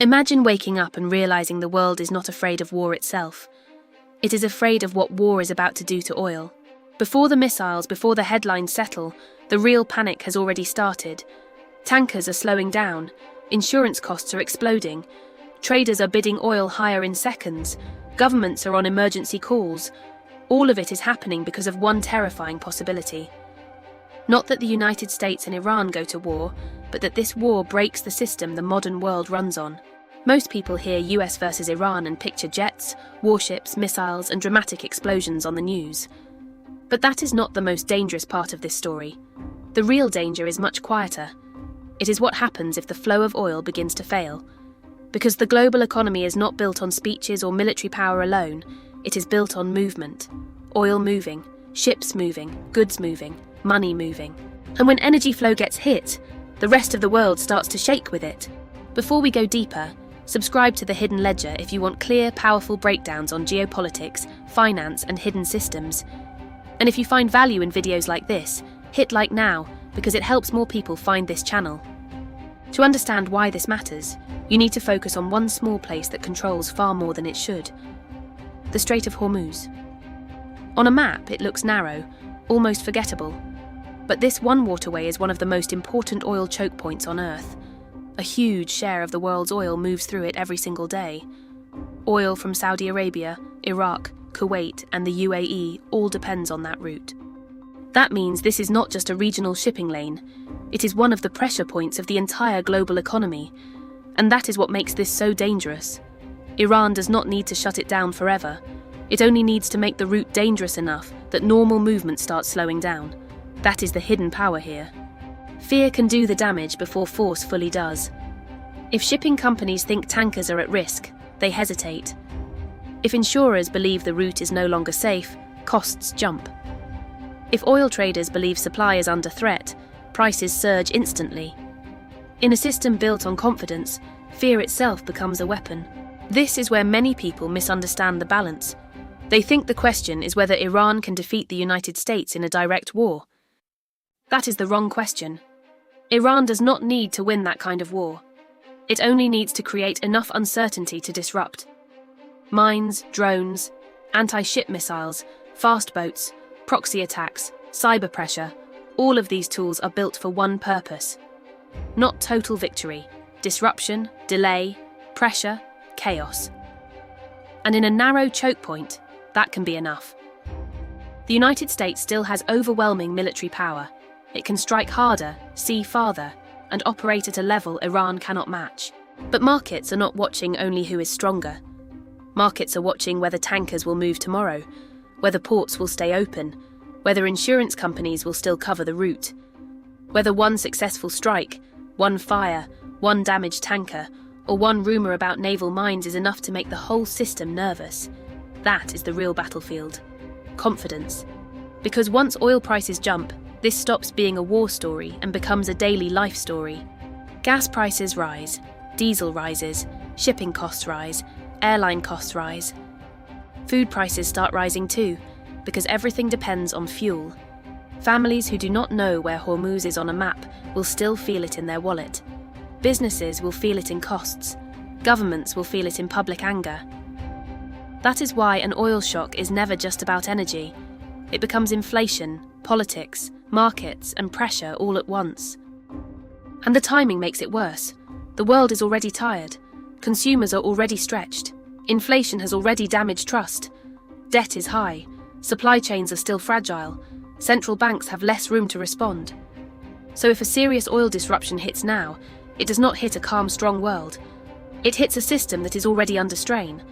Imagine waking up and realizing the world is not afraid of war itself. It is afraid of what war is about to do to oil. Before the missiles, before the headlines settle, the real panic has already started. Tankers are slowing down, insurance costs are exploding, traders are bidding oil higher in seconds, governments are on emergency calls. All of it is happening because of one terrifying possibility. Not that the United States and Iran go to war, but that this war breaks the system the modern world runs on. Most people hear US versus Iran and picture jets, warships, missiles, and dramatic explosions on the news. But that is not the most dangerous part of this story. The real danger is much quieter. It is what happens if the flow of oil begins to fail. Because the global economy is not built on speeches or military power alone, it is built on movement. Oil moving, ships moving, goods moving, money moving. And when energy flow gets hit, the rest of the world starts to shake with it. Before we go deeper, subscribe to The Hidden Ledger if you want clear, powerful breakdowns on geopolitics, finance, and hidden systems. And if you find value in videos like this, hit like now, because it helps more people find this channel. To understand why this matters, you need to focus on one small place that controls far more than it should: the Strait of Hormuz. On a map, it looks narrow, almost forgettable. But this one waterway is one of the most important oil choke points on Earth. A huge share of the world's oil moves through it every single day. Oil from Saudi Arabia, Iraq, Kuwait, and the UAE all depends on that route. That means this is not just a regional shipping lane, it is one of the pressure points of the entire global economy. And that is what makes this so dangerous. Iran does not need to shut it down forever. It only needs to make the route dangerous enough that normal movement starts slowing down. That is the hidden power here. Fear can do the damage before force fully does. If shipping companies think tankers are at risk, they hesitate. If insurers believe the route is no longer safe, costs jump. If oil traders believe supply is under threat, prices surge instantly. In a system built on confidence, fear itself becomes a weapon. This is where many people misunderstand the balance. They think the question is whether Iran can defeat the United States in a direct war. That is the wrong question. Iran does not need to win that kind of war. It only needs to create enough uncertainty to disrupt. Mines, drones, anti-ship missiles, fast boats, proxy attacks, cyber pressure, all of these tools are built for one purpose. Not total victory, disruption, delay, pressure, chaos. And in a narrow choke point, that can be enough. The United States still has overwhelming military power. It can strike harder, see farther, and operate at a level Iran cannot match. But markets are not watching only who is stronger. Markets are watching whether tankers will move tomorrow, whether ports will stay open, whether insurance companies will still cover the route, whether one successful strike, one fire, one damaged tanker, or one rumor about naval mines is enough to make the whole system nervous. That is the real battlefield. Confidence. Because once oil prices jump, this stops being a war story and becomes a daily life story. Gas prices rise, diesel rises, shipping costs rise, airline costs rise. Food prices start rising too, because everything depends on fuel. Families who do not know where Hormuz is on a map will still feel it in their wallet. Businesses will feel it in costs. Governments will feel it in public anger. That is why an oil shock is never just about energy. It becomes inflation, politics, markets, and pressure all at once. And the timing makes it worse. The world is already tired. Consumers are already stretched. Inflation has already damaged trust. Debt is high. Supply chains are still fragile. Central banks have less room to respond. So if a serious oil disruption hits now, it does not hit a calm, strong world. It hits a system that is already under strain.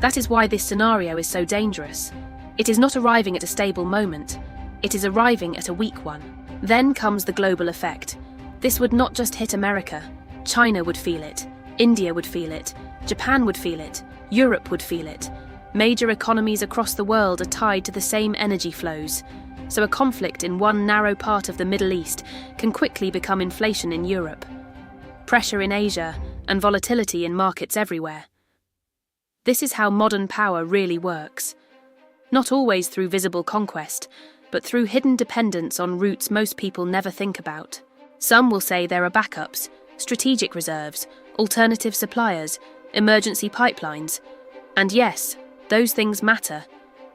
That is why this scenario is so dangerous. It is not arriving at a stable moment. It is arriving at a weak one. Then comes the global effect. This would not just hit America. China would feel it. India would feel it. Japan would feel it. Europe would feel it. Major economies across the world are tied to the same energy flows. So a conflict in one narrow part of the Middle East can quickly become inflation in Europe, pressure in Asia, and volatility in markets everywhere. This is how modern power really works. Not always through visible conquest, but through hidden dependence on routes most people never think about. Some will say there are backups, strategic reserves, alternative suppliers, emergency pipelines. And yes, those things matter.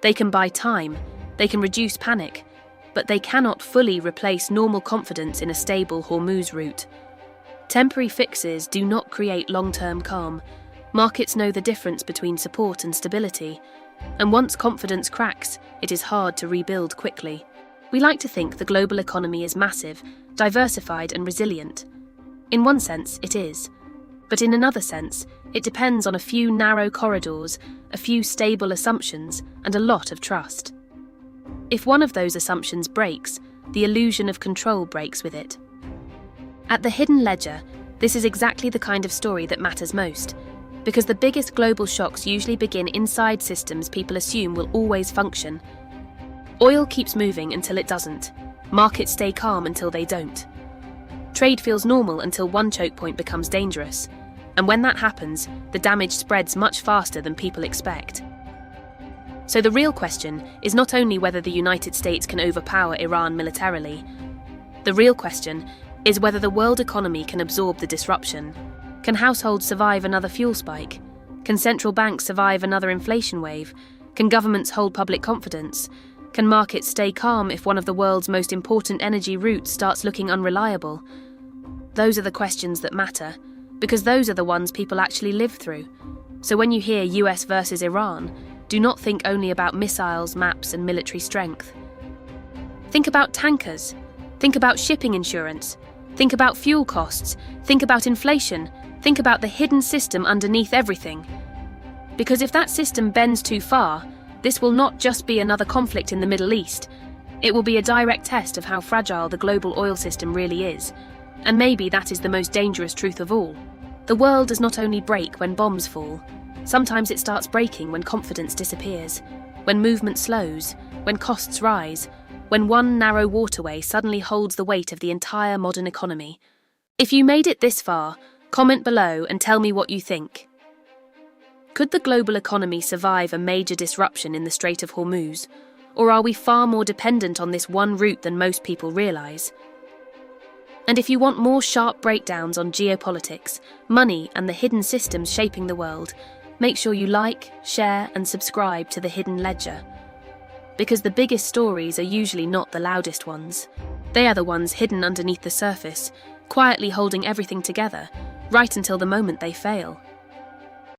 They can buy time, they can reduce panic, but they cannot fully replace normal confidence in a stable Hormuz route. Temporary fixes do not create long-term calm. Markets know the difference between support and stability, and once confidence cracks, it is hard to rebuild quickly. We like to think the global economy is massive, diversified and resilient. In one sense, it is. But in another sense, it depends on a few narrow corridors, a few stable assumptions, and a lot of trust. If one of those assumptions breaks, the illusion of control breaks with it. At the hidden ledger, this is exactly the kind of story that matters most, because the biggest global shocks usually begin inside systems people assume will always function. Oil keeps moving until it doesn't. Markets stay calm until they don't. Trade feels normal until one choke point becomes dangerous. And when that happens, the damage spreads much faster than people expect. So the real question is not only whether the United States can overpower Iran militarily. The real question is whether the world economy can absorb the disruption. Can households survive another fuel spike? Can central banks survive another inflation wave? Can governments hold public confidence? Can markets stay calm if one of the world's most important energy routes starts looking unreliable? Those are the questions that matter, because those are the ones people actually live through. So when you hear US versus Iran, do not think only about missiles, maps, and military strength. Think about tankers. Think about shipping insurance. Think about fuel costs. Think about inflation. Think about the hidden system underneath everything. Because if that system bends too far, this will not just be another conflict in the Middle East. It will be a direct test of how fragile the global oil system really is. And maybe that is the most dangerous truth of all. The world does not only break when bombs fall. Sometimes it starts breaking when confidence disappears, when movement slows, when costs rise, when one narrow waterway suddenly holds the weight of the entire modern economy. If you made it this far, comment below and tell me what you think. Could the global economy survive a major disruption in the Strait of Hormuz, or are we far more dependent on this one route than most people realise? And if you want more sharp breakdowns on geopolitics, money, and the hidden systems shaping the world, make sure you like, share, and subscribe to The Hidden Ledger. Because the biggest stories are usually not the loudest ones. They are the ones hidden underneath the surface, quietly holding everything together, right until the moment they fail.